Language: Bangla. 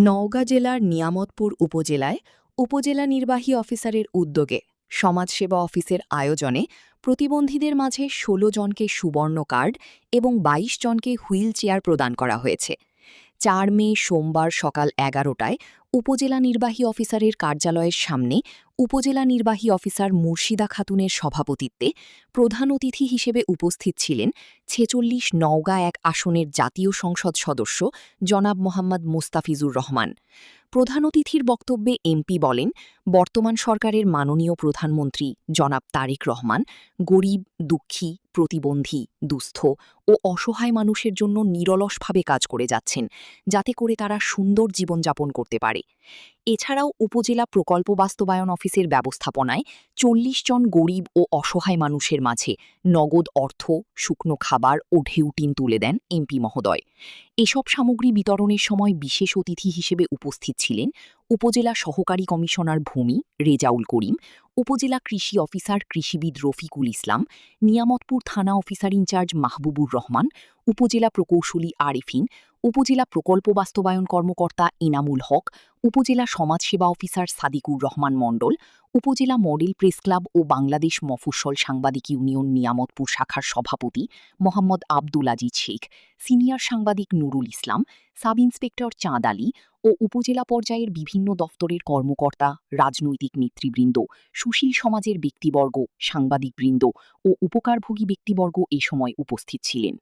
নওগাঁ জেলার নিয়ামতপুর উপজেলায় উপজেলা নির্বাহী অফিসারের উদ্যোগে সমাজসেবা অফিসের আয়োজনে প্রতিবন্ধীদের মাঝে ১৬ জনকে সুবর্ণ কার্ড এবং ২২ জনকে হুইল চেয়ার প্রদান করা হয়েছে। ৪ মে সোমবার সকাল ১১টায় উপজেলা নির্বাহী অফিসারের কার্যালয়ের সামনে উপজেলা নির্বাহী অফিসার মুর্শিদা খাতুনের সভাপতিত্বে প্রধান অতিথি হিসেবে উপস্থিত ছিলেন ৪৬ নওগাঁ ১ আসনের জাতীয় সংসদ সদস্য জনাব মোহাম্মদ মোস্তাফিজুর রহমান। প্রধান অতিথির বক্তব্যে এমপি বলেন, বর্তমান সরকারের মাননীয় প্রধানমন্ত্রী জনাব তারেক রহমান গরিব, দুঃখী, প্রতিবন্ধী, দুস্থ ও অসহায় মানুষের জন্য নিরলসভাবে কাজ করে যাচ্ছেন, যাতে করে তারা সুন্দর জীবনযাপন করতে পারে। এছাড়াও উপজেলা প্রকল্প বাস্তবায়ন অফিসের ব্যবস্থাপনায় ৪০ জন গরিব ও অসহায় মানুষের মাঝে নগদ অর্থ, শুকনো খাবার ও ঢেউটিন তুলে দেন এমপি মহোদয়। এসব সামগ্রী বিতরণের সময় বিশেষ অতিথি হিসেবে উপস্থিত ছিলেন উপজেলা সহকারী কমিশনার ভূমি রেজাউল করিম, উপজেলা কৃষি অফিসার কৃষিবিদ রফিকুল ইসলাম, নিয়ামতপুর থানা অফিসার ইনচার্জ মাহবুবুর রহমান, উপজেলা প্রকৌশলী আরিফিন, উপজেলা প্রকল্প বাস্তবায়ন কর্মকর্তা এনামুল হক, উপজেলা সমাজসেবা অফিসার সাদিকুর রহমান মণ্ডল, উপজেলা মডেল প্রেস ক্লাব ও বাংলাদেশ মফস্বল সাংবাদিক ইউনিয়ন নিয়ামতপুর শাখার সভাপতি মোহাম্মদ আব্দুল আজিজ শেখ, সিনিয়র সাংবাদিক নুরুল ইসলাম, সাব ইন্সপেক্টর চাঁদ আলী ও উপজেলা পর্যায়ের বিভিন্ন দফতরের কর্মকর্তা, রাজনৈতিক নেতৃবৃন্দ, সুশীল সমাজের ব্যক্তিবর্গ, সাংবাদিকবৃন্দ ও উপকারভোগী ব্যক্তিবর্গ এ সময় উপস্থিত ছিলেন।